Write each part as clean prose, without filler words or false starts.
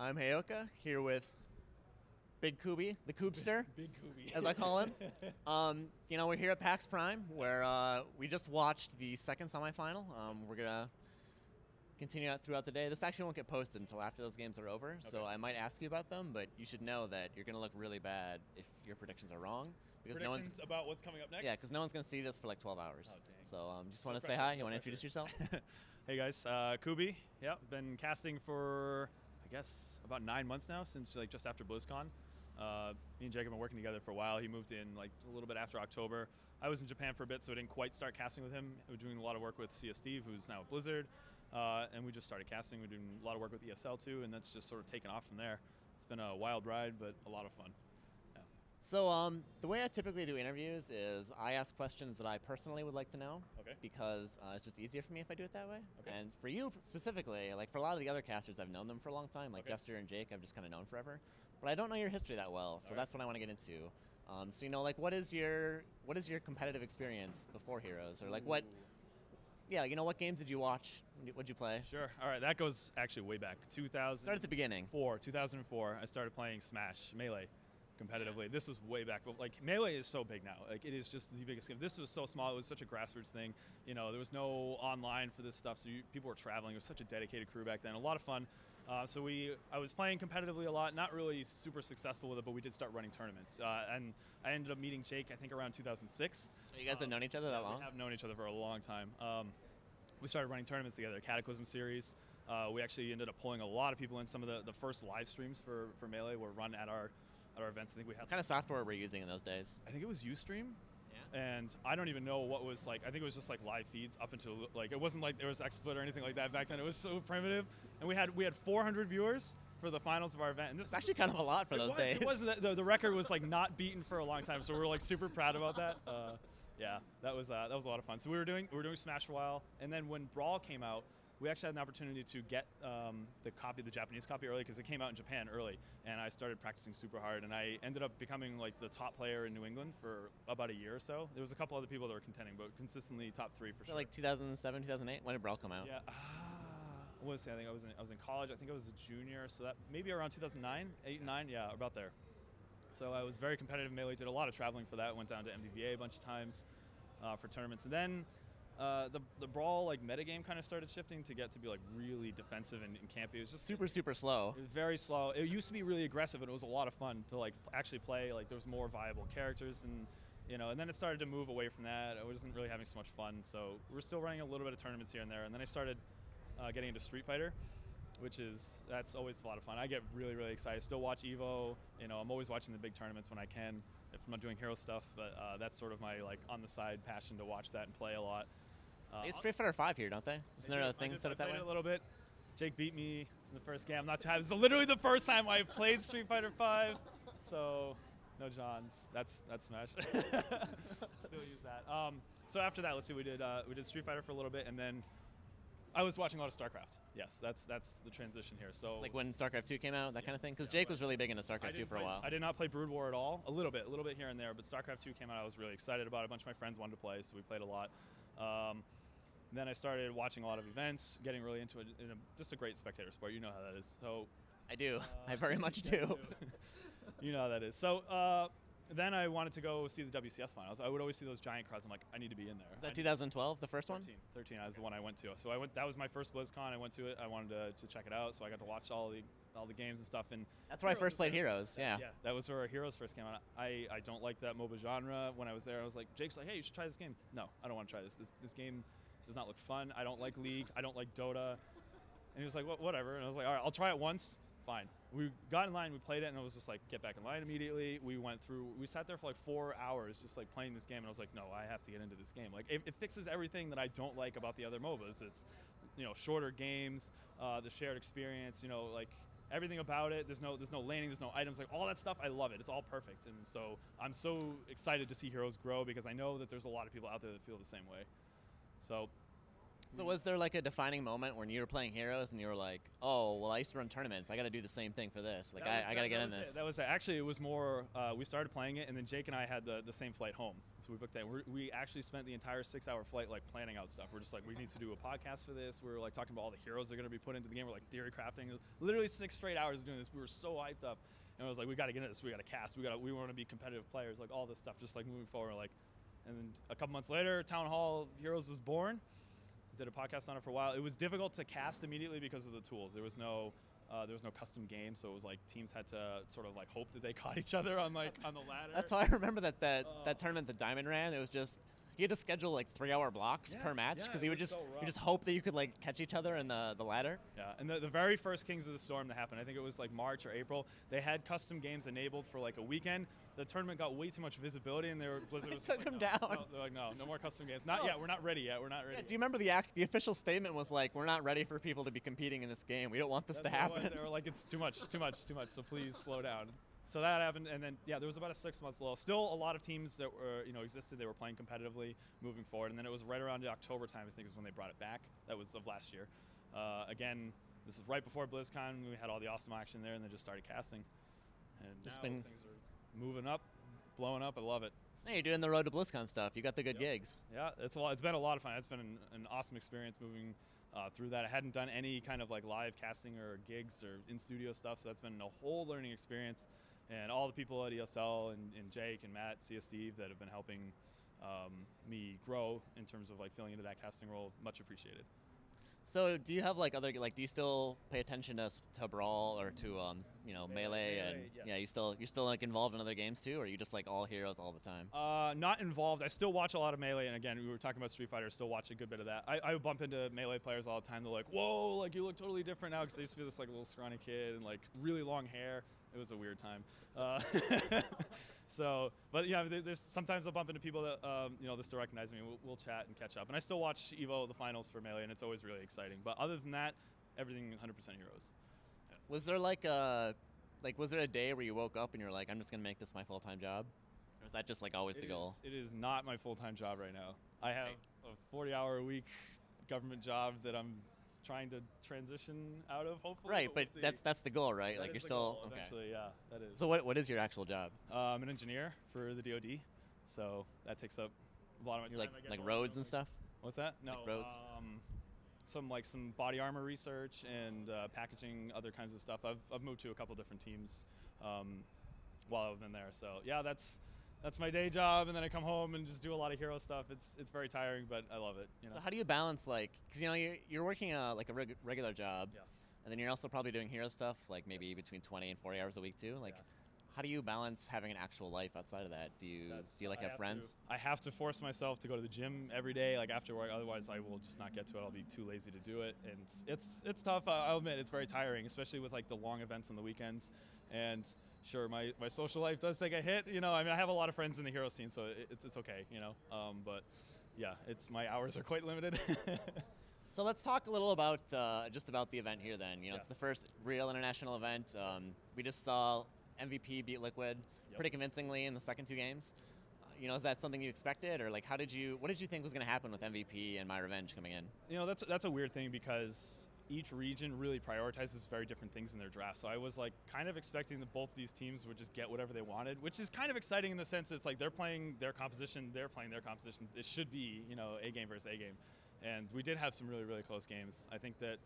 I'm Heyoka, here with Big Cooby, the Coobster, Big Cooby, as I call him. We're here at PAX Prime, where we just watched the second semifinal. We're going to continue out throughout the day. This actually won't get posted until after those games are over, so I might ask you about them, but you should know that you're going to look really bad if your predictions are wrong. Because predictions about what's coming up next? Yeah, because no one's going to see this for like 12 hours. Oh, dang. So just want to say hi. You want to introduce yourself? Hey guys, Cooby. Yeah, been casting for, I guess, about 9 months now, since like just after BlizzCon. Me and Jake have been working together for a while. He moved in like a little bit after October. I was in Japan for a bit, so I didn't quite start casting with him. We were doing a lot of work with CS Steve, who's now at Blizzard, and we just started casting. We're doing a lot of work with ESL too, and that's just sort of taken off from there. It's been a wild ride, but a lot of fun. Yeah. So the way I typically do interviews is I ask questions that I personally would like to know, because it's just easier for me if I do it that way. And for you specifically, like for a lot of the other casters, I've known them for a long time, like Jester and Jake, I've just kind of known forever. But I don't know your history that well, so that's what I want to get into. So like, what is your competitive experience before Heroes, or like what? Yeah, what games did you watch? What'd you play? Sure. All right, that goes actually way back. 2000. Start at the beginning. 2004. I started playing Smash Melee competitively. This was way back, but like Melee is so big now. Like it is just the biggest game. This was so small. It was such a grassroots thing. There was no online for this stuff, so people were traveling. It was such a dedicated crew back then. A lot of fun. I was playing competitively a lot. Not really super successful with it, but we did start running tournaments. And I ended up meeting Jake, I think, around 2006. So you guys have known each other that long? We have known each other for a long time. We started running tournaments together, Cataclysm series. We actually ended up pulling a lot of people in. Some of the first live streams for Melee were run at our events. I think we had. What kind of software were you using in those days? I think it was Ustream. Yeah. And I don't even know what was like. I think it was just like live feeds up until like it wasn't like there was XSplit or anything like that back then. It was so primitive. And we had 400 viewers for the finals of our event. And this was actually kind of a lot for those days. It was the record was like not beaten for a long time, so we were like super proud about that. Yeah, that was a lot of fun. So we were doing Smash for a while, and then when Brawl came out, we actually had an opportunity to get the Japanese copy early because it came out in Japan early, and I started practicing super hard, and I ended up becoming like the top player in New England for about a year or so. There was a couple other people that were contending, but consistently top 3 for sure. Like 2007, 2008. When did Brawl come out? Yeah, I want to say I think I was in college. I think I was a junior, so that maybe around 2009, 8, 9, yeah, about there. So I was very competitive in Melee. Did a lot of traveling for that. Went down to MDVA a bunch of times for tournaments, and then. The Brawl like metagame kind of started shifting to get to be like really defensive and campy. It was just super slow. It was very slow. It used to be really aggressive, and it was a lot of fun to like actually play. Like there was more viable characters, and and then it started to move away from that. I wasn't really having so much fun, so we're still running a little bit of tournaments here and there. And then I started getting into Street Fighter, that's always a lot of fun. I get really excited. Still watch Evo. I'm always watching the big tournaments when I can, if I'm not doing hero stuff. But that's sort of my like on the side passion to watch that and play a lot. It's Street Fighter 5 here, don't they? Isn't there a thing set up that way? I played it a little bit. Jake beat me in the first game. I'm not too happy. This is literally the first time I played Street Fighter 5. So no Johns. That's Smash. Still use that. So after that, let's see. We did Street Fighter for a little bit, and then I was watching a lot of StarCraft. Yes, that's the transition here. So like when StarCraft 2 came out, that kind of thing. Because Jake was really big into StarCraft 2 for a while. I did not play Brood War at all. A little bit here and there. But StarCraft 2 came out. I was really excited about it. A bunch of my friends wanted to play, so we played a lot. Then I started watching a lot of events, getting really into it. Just a great spectator sport. You know how that is. So I do. I very much do. You know how that is. So then I wanted to go see the WCS finals. I would always see those giant crowds. I'm like, I need to be in there. Was that 2012, the first one? 13 was the one I went to. So that was my first BlizzCon. I went to it. I wanted to check it out. So I got to watch all the games and stuff. And that's where I first played Heroes. Yeah. Yeah, that was where Heroes first came out. I don't like that MOBA genre. When I was there, I was like, Jake's like, hey, you should try this game. No, I don't want to try this. This game does not look fun. I don't like League. I don't like Dota. And he was like, whatever. And I was like, all right, I'll try it once. Fine. We got in line, we played it, and it was just like, get back in line immediately. We sat there for like 4 hours just like playing this game, and I was like, no, I have to get into this game. Like, it fixes everything that I don't like about the other MOBAs. It's, shorter games, the shared experience, like everything about it. There's no laning, there's no items, like all that stuff. I love it. It's all perfect. And so I'm so excited to see Heroes grow because I know that there's a lot of people out there that feel the same way. So was there like a defining moment when you were playing Heroes and you were like, oh, well, I used to run tournaments. I got to do the same thing for this. Like, I got to get in this. That was actually, it was more, we started playing it, and then Jake and I had the same flight home So we booked that. We actually spent the entire 6-hour flight like planning out stuff. We're just like, we need to do a podcast for this. We were like talking about all the heroes that are going to be put into the game. We're like theory crafting. Literally 6 straight hours doing this. We were so hyped up, and I was like, we got to get into this. We got to cast. We want to be competitive players. Like all this stuff, just like moving forward. Like, and then a couple months later, Town Hall Heroes was born. Did a podcast on it for a while. It was difficult to cast immediately because of the tools. There was no custom game, so it was like teams had to sort of like hope that they caught each other on like on the ladder. That's why I remember that tournament that Diamond ran. It was just you had to schedule like 3-hour blocks per match because you just hope that you could like catch each other in the ladder. Yeah, and the very first Kings of the Storm that happened, I think it was like March or April. They had custom games enabled for like a weekend. The tournament got way too much visibility, and Blizzard was took them down. No, they're like, no more custom games. Not yet. We're not ready yet. We're not ready. Yeah, do you remember the official statement was like, we're not ready for people to be competing in this game. We don't want this to happen. They were like, it's too much. So please slow down. So that happened, and then there was about a 6-month lull. Still a lot of teams that were existed. They were playing competitively, moving forward, and then it was right around the October time, I think, is when they brought it back. That was of last year. Again, this was right before BlizzCon. We had all the awesome action there, and they just started casting. And now things are moving up, blowing up. I love it. Hey, you're doing the Road to BlizzCon stuff. You got the good gigs. Yeah, it's been a lot of fun. It's been an awesome experience moving through that. I hadn't done any kind of like live casting or gigs or in-studio stuff, so that's been a whole learning experience. And all the people at ESL and Jake and Matt, CS Steve, that have been helping me grow in terms of like filling into that casting role, much appreciated. So do you have like do you still pay attention to Brawl or to Melee and yes. you're still like involved in other games too, or are you just like all heroes all the time? Not involved. I still watch a lot of Melee, and again, we were talking about Street Fighter. Still watch a good bit of that. I bump into Melee players all the time. They're like, "Whoa, like you look totally different now," because I used to be this like little scrawny kid and like really long hair. It was a weird time. But yeah, there's sometimes I'll bump into people that just to recognize me. We'll chat and catch up. And I still watch Evo, the finals for Melee, and it's always really exciting. But other than that, everything 100% heroes. Yeah. Was there was there a day where you woke up and you're like, I'm just gonna make this my full-time job? Or is that just like always the goal? It is not my full-time job right now. I have a 40-hour-a-week government job that I'm trying to transition out of, hopefully. Right, but that's the goal, right? That like you're still okay. Eventually, yeah, that is. So what is your actual job? I'm an engineer for the DoD, so that takes up a lot of my time. Like roads and stuff? What's that? No, like roads. Some body armor research and packaging, other kinds of stuff. I've moved to a couple different teams while I've been there. So yeah, that's my day job, and then I come home and just do a lot of hero stuff. It's very tiring, but I love it. So how do you balance because you're working like a regular job, and then you're also probably doing hero stuff like maybe between 20 and 40 hours a week too. Like, how do you balance having an actual life outside of that? Do you have friends? I have to force myself to go to the gym every day, like after work. Otherwise, I will just not get to it. I'll be too lazy to do it, and it's tough. I'll admit it's very tiring, especially with like the long events on the weekends. And sure, my social life does take a hit. I have a lot of friends in the hero scene, so it's okay. But yeah, my hours are quite limited. So let's talk a little about just about the event here. Then it's the first real international event. We just saw MVP beat Liquid pretty convincingly in the second 2 games. Is that something you expected, or like what did you think was going to happen with MVP and My Revenge coming in? That's a weird thing because each region really prioritizes very different things in their draft. So I was like kind of expecting that both these teams would just get whatever they wanted, which is kind of exciting in the sense it's like they're playing their composition, they're playing their composition. It should be, A game versus A game. And we did have some really, really close games. I think that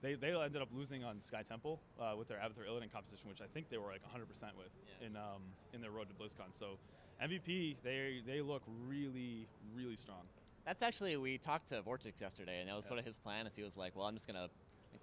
they ended up losing on Sky Temple with their Avatar Illidan composition, which I think they were like 100% with in their road to BlizzCon. So MVP, they look really, really strong. That's actually, we talked to Vortex yesterday, and that was sort of his plan. Is he was like, well, I'm just gonna,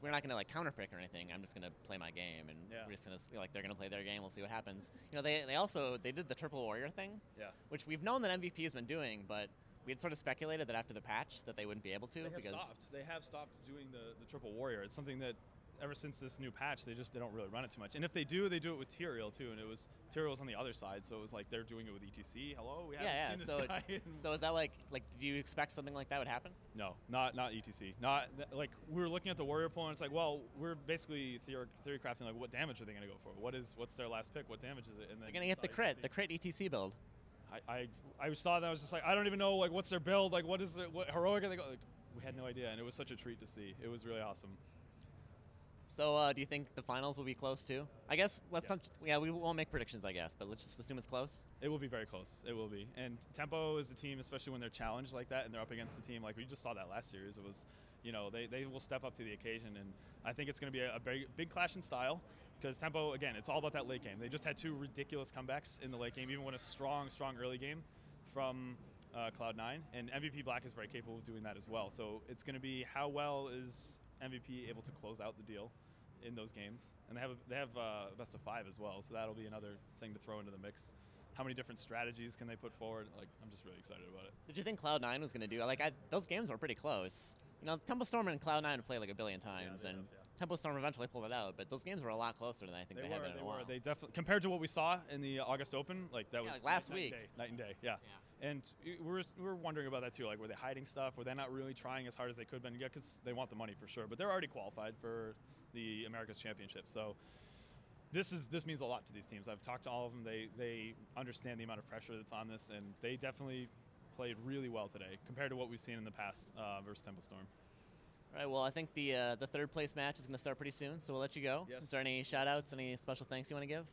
we're not gonna like counterpick or anything. I'm just gonna play my game, and we're just gonna they're gonna play their game. We'll see what happens. They did the Triple Warrior thing, which we've known that MVP has been doing, but we had sort of speculated that after the patch that they wouldn't be able to they have stopped doing the Triple Warrior. It's something that ever since this new patch they don't really run it too much. And if they do it with Tyrael too. And Tyrael was on the other side, so it was like they're doing it with ETC. Hello, we haven't seen this guy. So is that like did you expect something like that would happen? No, not ETC. Not like we were looking at the Warrior pool and it's like, well, we're basically theory crafting like what damage are they going to go for? What's their last pick? What damage is it? And then they're going to get the crit ETC build. I just thought that I was just like, I don't even know like what's their build, like what heroic are they go? Like, we had no idea, and it was such a treat to see. It was really awesome. So do you think the finals will be close too? I guess let's not. Yeah, we won't make predictions, I guess, but let's just assume it's close. It will be very close. It will be. And Tempo is a team, especially when they're challenged like that and they're up against a team like we just saw that last series. It was, they will step up to the occasion, and I think it's going to be a very big clash in style because Tempo, again, it's all about that late game. They just had 2 ridiculous comebacks in the late game, even when a strong early game from Cloud9, and MVP Black is very capable of doing that as well. So it's going to be how well is MVP able to close out the deal in those games, and they have best of 5 as well, so that'll be another thing to throw into the mix. How many different strategies can they put forward? Like, I'm just really excited about it. Did you think Cloud9 was going to do? Those games were pretty close. Tempo Storm and Cloud9 have played like a billion times, and Tempo Storm eventually pulled it out. But those games were a lot closer than I think they have been in a while. They definitely, compared to what we saw in the August Open, like that was like last week, night and day. Yeah. And we were wondering about that too. Like, were they hiding stuff? Were they not really trying as hard as they could have been? Yeah, because they want the money for sure. But they're already qualified for the America's Championship. So this means a lot to these teams. I've talked to all of them. They understand the amount of pressure that's on this, and they definitely played really well today compared to what we've seen in the past versus Tempo Storm. All right, well, I think the third place match is going to start pretty soon, so we'll let you go. Yes. Is there any shout-outs, any special thanks you want to give?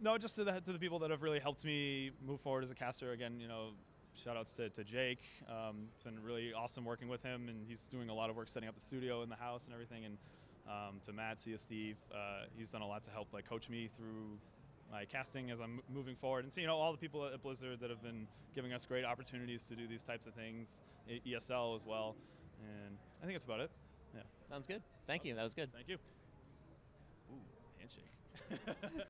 No, just to the people that have really helped me move forward as a caster. Again, shout-outs to Jake. It's been really awesome working with him, and he's doing a lot of work setting up the studio in the house and everything. And to Matt, Steve, he's done a lot to help coach me through my casting as I'm moving forward. And to, all the people at Blizzard that have been giving us great opportunities to do these types of things, ESL as well. And I think that's about it. Yeah. Sounds good. Thank you. That was good. Thank you. Ooh, handshake.